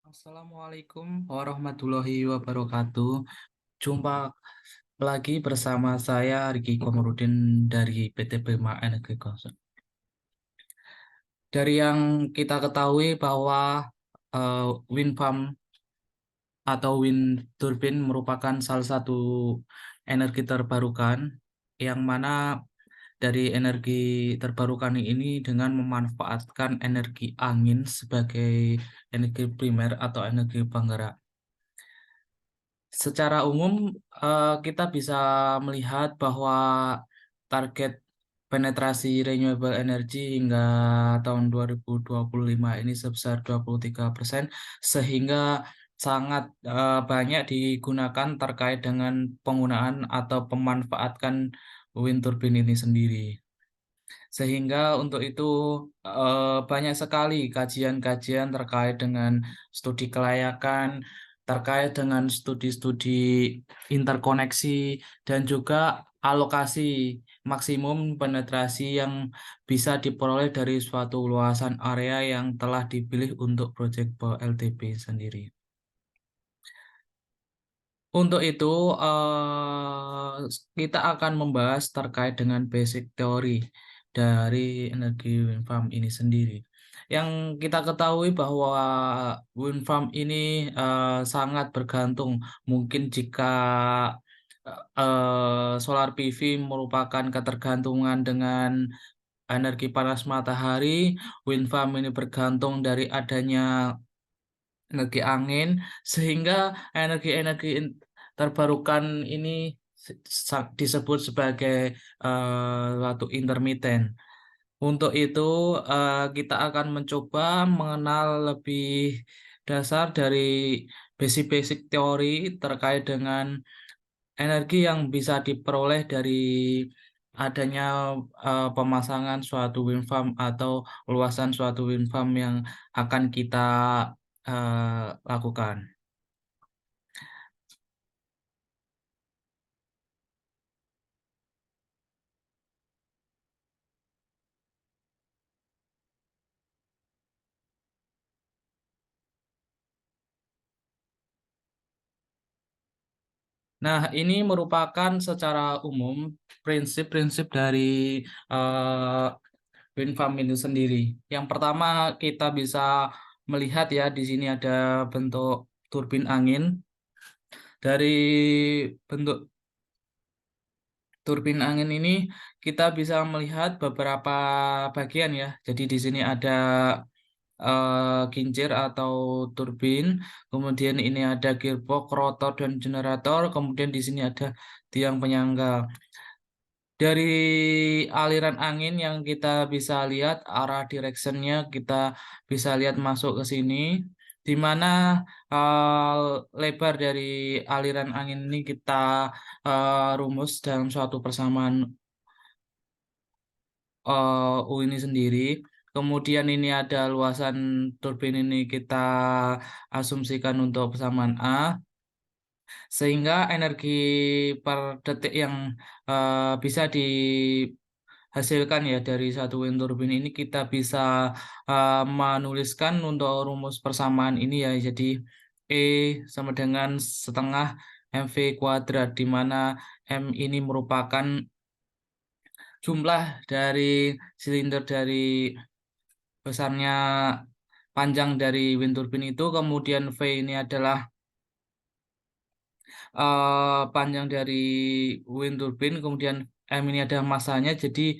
Assalamualaikum warahmatullahi wabarakatuh. Jumpa lagi bersama saya Riki Komarudin dari PT Prima Energi Konsult. Dari yang kita ketahui bahwa eh, wind farm atau wind turbine merupakan salah satu energi terbarukan yang mana dari energi terbarukan ini dengan memanfaatkan energi angin sebagai energi primer atau energi penggerak. Secara umum, kita bisa melihat bahwa target penetrasi renewable energy hingga tahun 2025 ini sebesar 23%, sehingga sangat banyak digunakan terkait dengan penggunaan atau pemanfaatkan wind turbine ini sendiri. Sehingga untuk itu banyak sekali kajian-kajian terkait dengan studi kelayakan, terkait dengan studi-studi interkoneksi, dan juga alokasi maksimum penetrasi yang bisa diperoleh dari suatu luasan area yang telah dipilih untuk proyek PLTP sendiri. Untuk itu, kita akan membahas terkait dengan basic teori dari energi wind farm ini sendiri. Yang kita ketahui bahwa wind farm ini sangat bergantung. Mungkin jika solar PV merupakan ketergantungan dengan energi panas matahari, wind farm ini bergantung dari adanya energi angin, sehingga energi-energi terbarukan ini disebut sebagai suatu intermiten. Untuk itu, kita akan mencoba mengenal lebih dasar dari basic-basic teori terkait dengan energi yang bisa diperoleh dari adanya pemasangan suatu wind farm atau luasan suatu wind farm yang akan kita lakukan. Nah, ini merupakan secara umum prinsip-prinsip dari eh, wind farm itu sendiri. Yang pertama, kita bisa melihat ya di sini ada bentuk turbin angin. Dari bentuk turbin angin ini kita bisa melihat beberapa bagian ya. Jadi di sini ada kincir atau turbin, kemudian ini ada gearbox, rotor dan generator, kemudian di sini ada tiang penyangga. Dari aliran angin yang kita bisa lihat arah directionnya kita bisa lihat masuk ke sini, di mana lebar dari aliran angin ini kita rumus dalam suatu persamaan U ini sendiri. Kemudian ini ada luasan turbin ini kita asumsikan untuk persamaan A, sehingga energi per detik yang bisa dihasilkan ya dari satu wind turbine ini kita bisa menuliskan untuk rumus persamaan ini ya. Jadi E sama dengan setengah MV kuadrat, di mana M ini merupakan jumlah dari silinder dari besarnya panjang dari wind turbine itu, kemudian V ini adalah panjang dari wind turbine, kemudian M ini ada masanya, jadi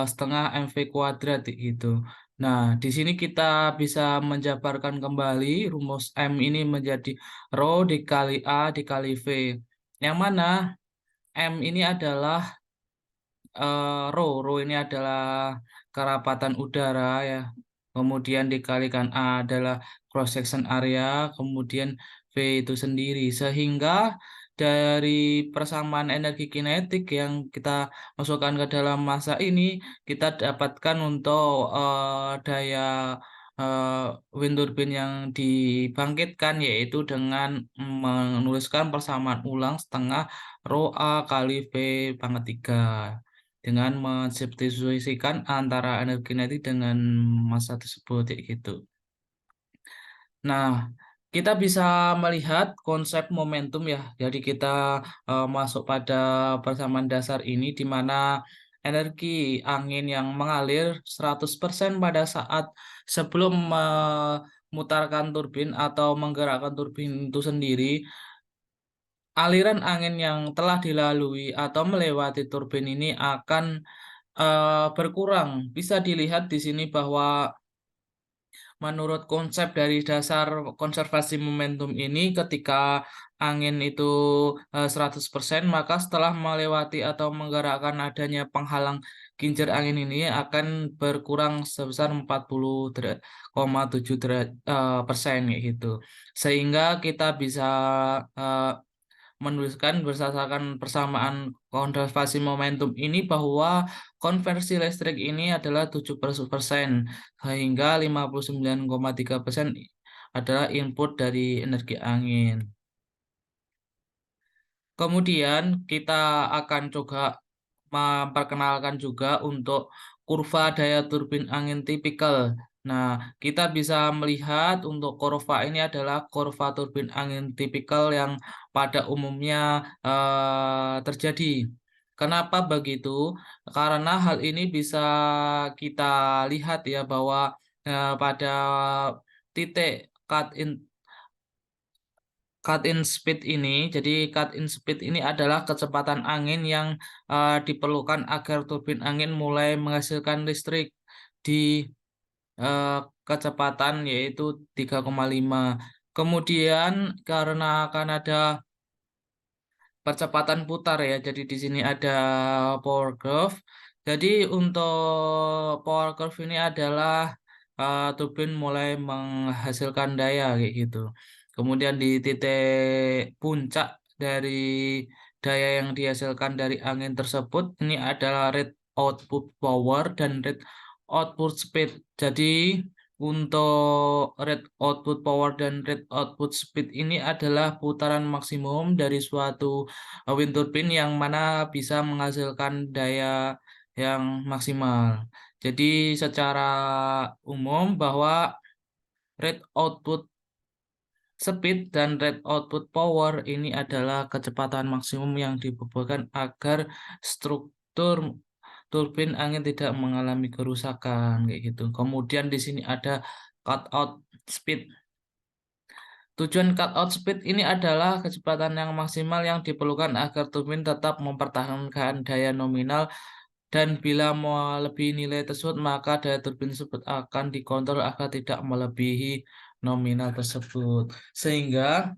setengah MV kuadrat gitu. Nah, di sini kita bisa menjabarkan kembali rumus M ini menjadi rho dikali A dikali V. Yang mana M ini adalah rho ini adalah kerapatan udara ya. Kemudian dikalikan A adalah cross section area, kemudian V itu sendiri. Sehingga dari persamaan energi kinetik yang kita masukkan ke dalam massa ini, kita dapatkan untuk daya eh, wind turbine yang dibangkitkan, yaitu dengan menuliskan persamaan ulang setengah rho A kali V pangkat 3 dengan mensubstitusikan antara energi kinetik dengan massa tersebut ya gitu. Nah, Kita bisa melihat konsep momentum ya. Jadi kita masuk pada persamaan dasar ini di mana energi angin yang mengalir 100% pada saat sebelum memutarkan turbin atau menggerakkan turbin itu sendiri, aliran angin yang telah dilalui atau melewati turbin ini akan berkurang. Bisa dilihat di sini bahwa menurut konsep dari dasar konservasi momentum ini, ketika angin itu 100%, maka setelah melewati atau menggerakkan adanya penghalang kincir angin ini akan berkurang sebesar 40,7% kayak gitu. Sehingga kita bisa eh, menuliskan berdasarkan persamaan konservasi momentum ini bahwa konversi listrik ini adalah 70% sehingga 59,3% adalah input dari energi angin. Kemudian kita akan coba memperkenalkan juga untuk kurva daya turbin angin tipikal. Nah, kita bisa melihat untuk kurva ini adalah kurva turbin angin tipikal yang pada umumnya terjadi. Kenapa begitu? Karena hal ini bisa kita lihat ya bahwa pada titik cut-in speed ini, jadi cut-in speed ini adalah kecepatan angin yang diperlukan agar turbin angin mulai menghasilkan listrik di eh, kecepatan yaitu 3,5. Kemudian karena akan ada percepatan putar ya, jadi di sini ada power curve. Jadi untuk power curve ini adalah turbin mulai menghasilkan daya kayak gitu. Kemudian di titik puncak dari daya yang dihasilkan dari angin tersebut ini adalah rate output power dan rate output speed. Jadi untuk rate output power dan rate output speed ini adalah putaran maksimum dari suatu wind turbine yang mana bisa menghasilkan daya yang maksimal. Jadi secara umum bahwa rate output speed dan rate output power ini adalah kecepatan maksimum yang dibutuhkan agar struktur turbin angin tidak mengalami kerusakan kayak gitu. Kemudian di sini ada cut out speed. Tujuan cut out speed ini adalah kecepatan yang maksimal yang diperlukan agar turbin tetap mempertahankan daya nominal dan bila melebihi nilai tersebut maka daya turbin tersebut akan dikontrol agar tidak melebihi nominal tersebut. Sehingga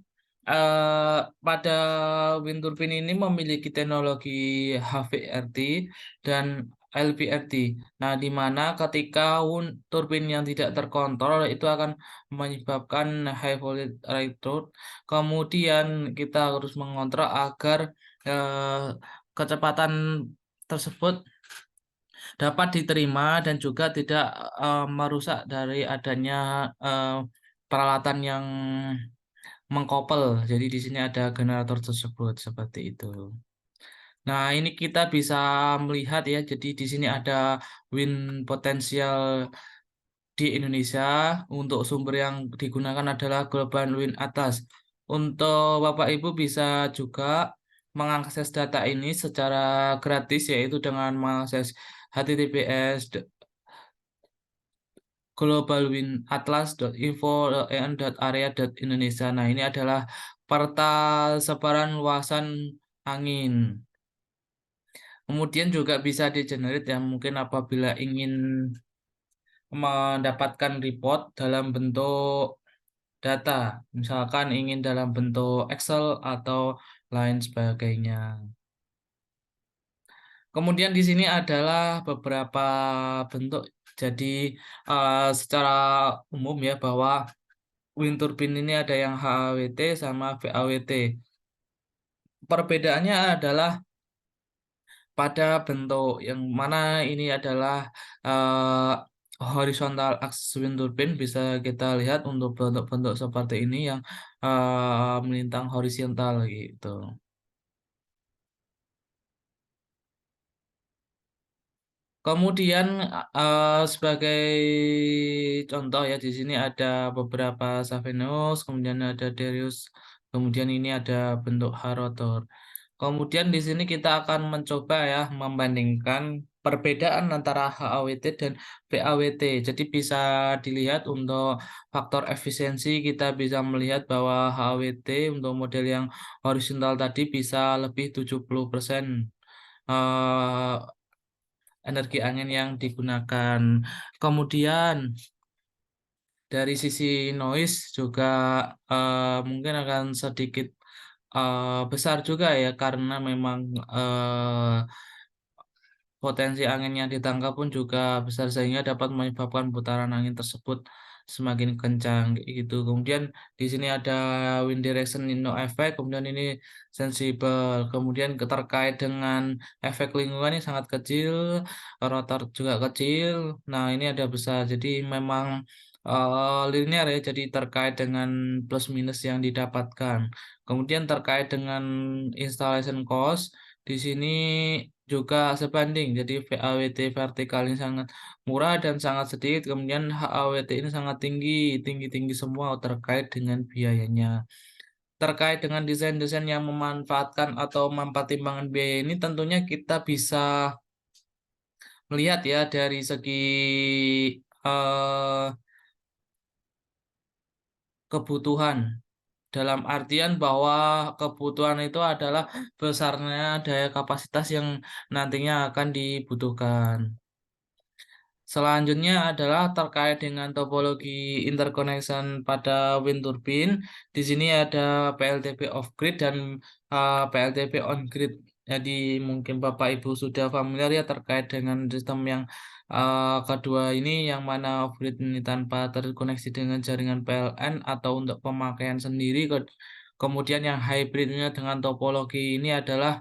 pada wind turbine ini memiliki teknologi HVRT dan LVRT. Nah, di mana ketika turbin yang tidak terkontrol itu akan menyebabkan high voltage rateload. Kemudian kita harus mengontrol agar kecepatan tersebut dapat diterima dan juga tidak merusak dari adanya eh, peralatan yang mengkopel. Jadi di sini ada generator tersebut seperti itu. Nah, ini kita bisa melihat ya. Jadi di sini ada wind potensial di Indonesia. Untuk sumber yang digunakan adalah Global Wind Atlas. Untuk Bapak Ibu bisa juga mengakses data ini secara gratis yaitu dengan mengakses https globalwindatlas.info.en.area.indonesia. Nah, ini adalah peta sebaran luasan angin. Kemudian juga bisa di-generate ya, mungkin apabila ingin mendapatkan report dalam bentuk data, misalkan ingin dalam bentuk Excel atau lain sebagainya. Kemudian di sini adalah beberapa bentuk. Jadi secara umum ya bahwa wind turbine ini ada yang HAWT sama VAWT. Perbedaannya adalah pada bentuk yang mana ini adalah horizontal axis wind turbine bisa kita lihat untuk bentuk-bentuk seperti ini yang melintang horizontal gitu. Kemudian sebagai contoh ya di sini ada beberapa Savenius, kemudian ada Darius, kemudian ini ada bentuk Harotor. Kemudian di sini kita akan mencoba ya membandingkan perbedaan antara HAWT dan PAWT. Jadi bisa dilihat untuk faktor efisiensi kita bisa melihat bahwa HAWT untuk model yang horizontal tadi bisa lebih 70% eh, energi angin yang digunakan. Kemudian dari sisi noise juga mungkin akan sedikit besar juga ya karena memang eh, potensi angin yang ditangkap pun juga besar sehingga dapat menyebabkan putaran angin tersebut semakin kencang kayak gitu. Kemudian di sini ada wind direction no effect, kemudian ini sensibel. Kemudian terkait dengan efek lingkungan ini sangat kecil, rotor juga kecil. Nah, ini ada besar. Jadi memang linear ya, jadi terkait dengan plus minus yang didapatkan. Kemudian terkait dengan installation cost di sini juga sebanding. Jadi VAWT vertikal ini sangat murah dan sangat sedikit. Kemudian HAWT ini sangat tinggi, tinggi-tinggi semua terkait dengan biayanya. Terkait dengan desain-desain yang memanfaatkan atau mempertimbangkan biaya ini tentunya kita bisa melihat ya dari segi eh, kebutuhan. Dalam artian bahwa kebutuhan itu adalah besarnya daya kapasitas yang nantinya akan dibutuhkan. Selanjutnya adalah terkait dengan topologi interconnection pada wind turbine. Di sini ada PLTP off grid dan PLTP on grid. Jadi mungkin Bapak Ibu sudah familiar ya terkait dengan sistem yang kedua ini yang mana off grid ini tanpa terkoneksi dengan jaringan PLN atau untuk pemakaian sendiri. Kemudian yang hybridnya dengan topologi ini adalah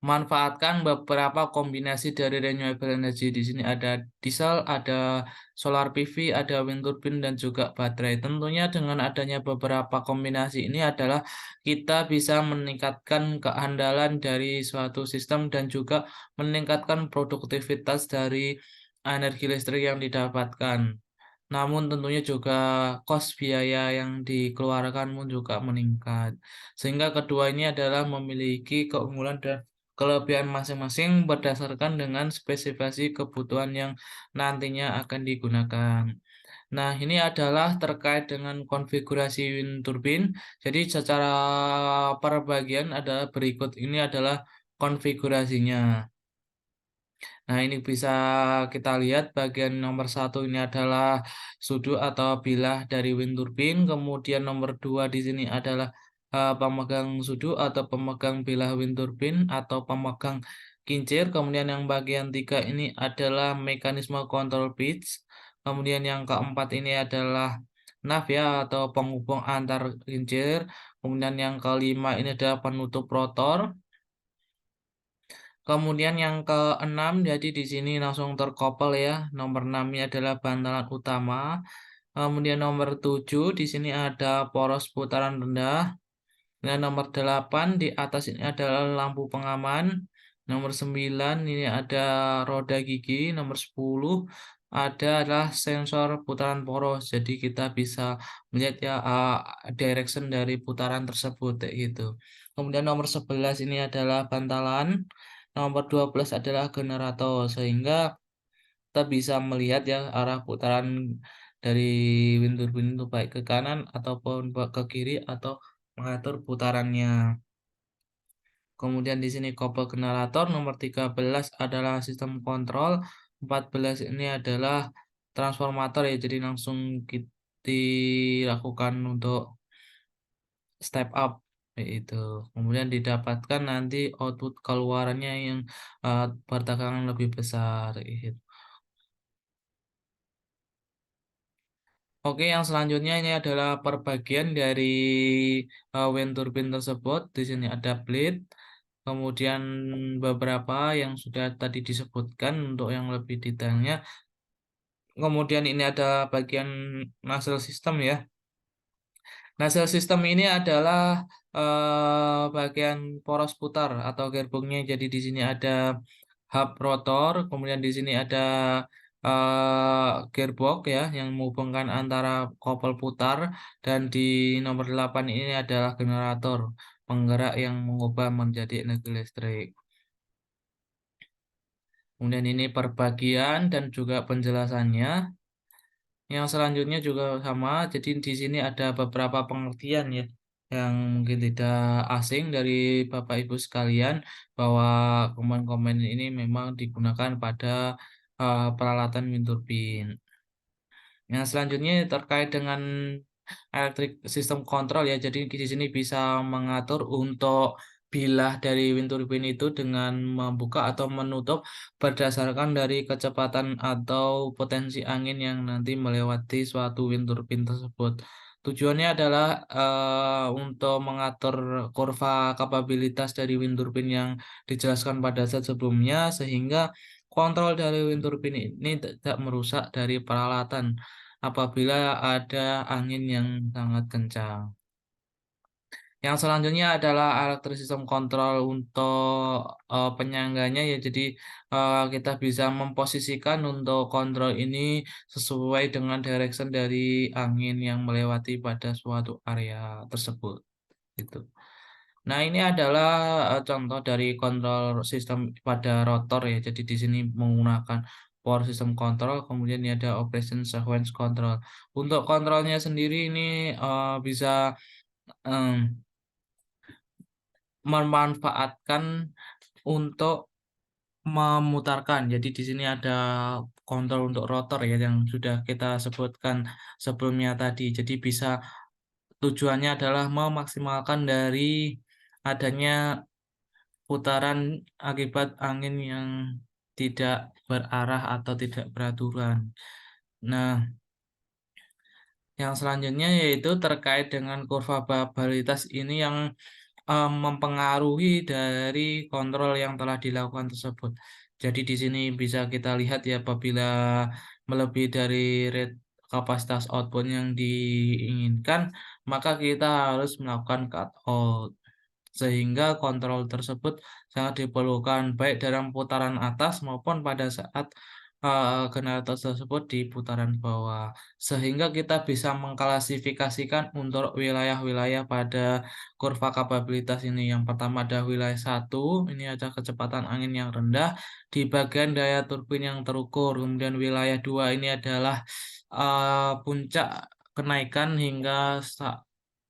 manfaatkan beberapa kombinasi dari renewable energy. Di sini ada diesel, ada solar PV, ada wind turbine, dan juga baterai. Tentunya dengan adanya beberapa kombinasi ini adalah kita bisa meningkatkan keandalan dari suatu sistem dan juga meningkatkan produktivitas dari energi listrik yang didapatkan. Namun tentunya juga kos biaya yang dikeluarkan pun juga meningkat. Sehingga kedua ini adalah memiliki keunggulan dan kelebihan masing-masing berdasarkan dengan spesifikasi kebutuhan yang nantinya akan digunakan. Nah, ini adalah terkait dengan konfigurasi wind turbine. Jadi secara perbagian adalah berikut ini adalah konfigurasinya. Nah, ini bisa kita lihat bagian nomor satu ini adalah sudut atau bilah dari wind turbine. Kemudian nomor dua di sini adalah pemegang sudut atau pemegang bilah wind turbine atau pemegang kincir. Kemudian yang bagian tiga ini adalah mekanisme control pitch. Kemudian yang keempat ini adalah nav ya atau penghubung antar kincir. Kemudian yang kelima ini adalah penutup rotor. Kemudian yang keenam, jadi di sini langsung terkopel ya. Nomor 6 ini adalah bantalan utama. Kemudian nomor 7 di sini ada poros putaran rendah. Dan nomor 8 di atas ini adalah lampu pengaman. Nomor 9 ini ada roda gigi. Nomor 10 adalah sensor putaran poros. Jadi kita bisa melihat ya direction dari putaran tersebut kayak gitu. Kemudian nomor 11 ini adalah bantalan. Nomor 12 adalah generator sehingga kita bisa melihat ya arah putaran dari wind turbine itu baik ke kanan ataupun ke kiri atau mengatur putarannya. Kemudian di sini couple generator, nomor 13 adalah sistem kontrol, 14 ini adalah transformator ya, jadi langsung kita dilakukan untuk step up itu. Kemudian didapatkan nanti output keluarannya yang bertegangan lebih besar gitu. Oke, yang selanjutnya ini adalah perbagian dari wind turbine tersebut. Di sini ada blade, kemudian beberapa yang sudah tadi disebutkan untuk yang lebih detailnya. Kemudian ini ada bagian nozzle system ya. Hasil sistem ini adalah bagian poros putar atau gearboxnya. Jadi di sini ada hub rotor, kemudian di sini ada gearbox ya yang menghubungkan antara kopel putar, dan di nomor 8 ini adalah generator penggerak yang mengubah menjadi energi listrik. Kemudian ini perbagian dan juga penjelasannya. Yang selanjutnya juga sama, jadi di sini ada beberapa pengertian ya yang mungkin tidak asing dari Bapak Ibu sekalian, bahwa komen-komen ini memang digunakan pada peralatan wind turbine. Yang selanjutnya terkait dengan elektrik sistem kontrol ya. Jadi di sini bisa mengatur untuk bilah dari wind turbine itu dengan membuka atau menutup berdasarkan dari kecepatan atau potensi angin yang nanti melewati suatu wind turbine tersebut. Tujuannya adalah untuk mengatur kurva kapabilitas dari wind turbine yang dijelaskan pada saat sebelumnya, sehingga kontrol dari wind turbine ini tidak merusak dari peralatan apabila ada angin yang sangat kencang. Yang selanjutnya adalah elektrik sistem kontrol untuk penyangganya ya. Jadi kita bisa memposisikan untuk kontrol ini sesuai dengan direction dari angin yang melewati pada suatu area tersebut. Gitu. Nah, ini adalah contoh dari kontrol sistem pada rotor ya. Jadi di sini menggunakan power system control, kemudian ini ada operation sequence control. Untuk kontrolnya sendiri ini bisa em, memanfaatkan untuk memutarkan. Jadi di sini ada kontrol untuk rotor ya yang sudah kita sebutkan sebelumnya tadi. Jadi bisa tujuannya adalah memaksimalkan dari adanya putaran akibat angin yang tidak berarah atau tidak beraturan. Nah, yang selanjutnya yaitu terkait dengan kurva probabilitas ini yang mempengaruhi dari kontrol yang telah dilakukan tersebut. Jadi di sini bisa kita lihat ya, apabila melebihi dari rate kapasitas output yang diinginkan, maka kita harus melakukan cut out, sehingga kontrol tersebut sangat diperlukan baik dalam putaran atas maupun pada saat generator tersebut di putaran bawah, sehingga kita bisa mengklasifikasikan untuk wilayah-wilayah pada kurva kapabilitas ini. Yang pertama ada wilayah 1, ini ada kecepatan angin yang rendah di bagian daya turbin yang terukur. Kemudian wilayah 2 ini adalah puncak kenaikan hingga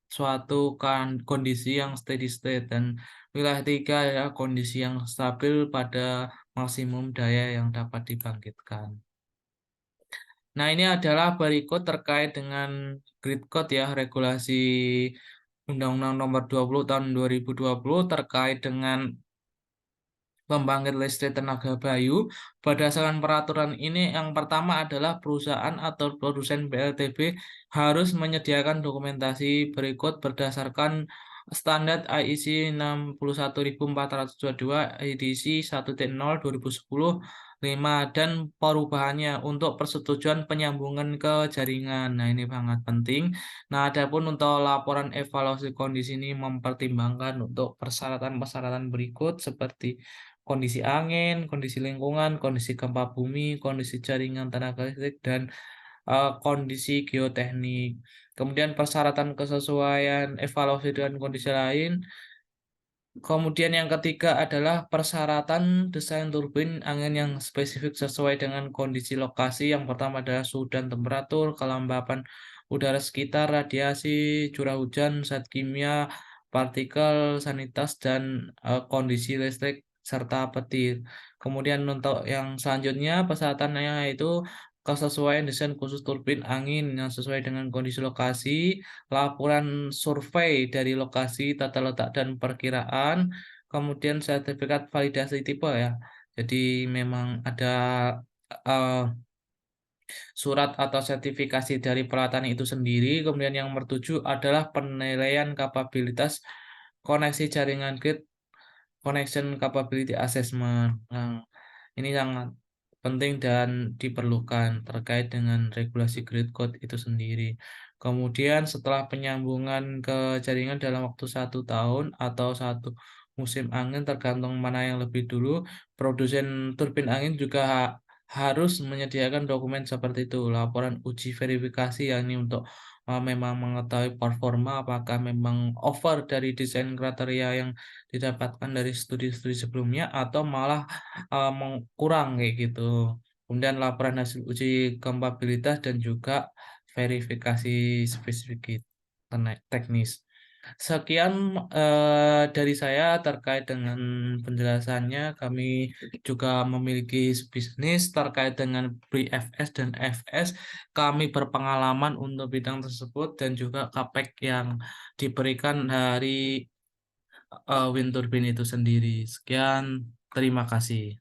suatu kondisi yang steady state, dan wilayah 3 ya kondisi yang stabil pada maksimum daya yang dapat dibangkitkan. Nah, ini adalah berikut terkait dengan grid code ya, regulasi Undang-Undang Nomor 20 Tahun 2020 terkait dengan pembangkit listrik tenaga bayu. Berdasarkan peraturan ini, yang pertama adalah perusahaan atau produsen PLTB harus menyediakan dokumentasi berikut berdasarkan standar IEC 61422 edisi 1.0 2010 5 dan perubahannya untuk persetujuan penyambungan ke jaringan. Nah, ini sangat penting. Nah, adapun untuk laporan evaluasi kondisi ini mempertimbangkan untuk persyaratan-persyaratan berikut seperti kondisi angin, kondisi lingkungan, kondisi gempa bumi, kondisi jaringan tenaga listrik, dan kondisi geoteknik. Kemudian persyaratan kesesuaian evaluasi dengan kondisi lain. Kemudian yang ketiga adalah persyaratan desain turbin angin yang spesifik sesuai dengan kondisi lokasi. Yang pertama adalah suhu dan temperatur, kelembapan udara sekitar, radiasi, curah hujan, zat kimia, partikel, sanitas, dan kondisi listrik serta petir. Kemudian untuk yang selanjutnya persyaratannya yaitu kesesuaian desain khusus turbin angin yang sesuai dengan kondisi lokasi, laporan survei dari lokasi, tata letak dan perkiraan, kemudian sertifikat validasi tipe ya. Jadi memang ada eh, surat atau sertifikasi dari peralatan itu sendiri. Kemudian yang nomor 7 adalah penilaian kapabilitas koneksi jaringan grid, connection capability assessment. Nah, ini sangat penting dan diperlukan terkait dengan regulasi grid code itu sendiri. Kemudian setelah penyambungan ke jaringan dalam waktu 1 tahun atau 1 musim angin tergantung mana yang lebih dulu, produsen turbin angin juga harus menyediakan dokumen seperti itu, laporan uji verifikasi yakni untuk memang mengetahui performa apakah memang over dari desain kriteria yang didapatkan dari studi-studi sebelumnya atau malah kurang kayak gitu. Kemudian laporan hasil uji kompatibilitas dan juga verifikasi spesifik teknis. Sekian dari saya terkait dengan penjelasannya. Kami juga memiliki bisnis terkait dengan pre-FS dan FS. Kami berpengalaman untuk bidang tersebut dan juga CAPEX yang diberikan dari wind turbine itu sendiri. Sekian, terima kasih.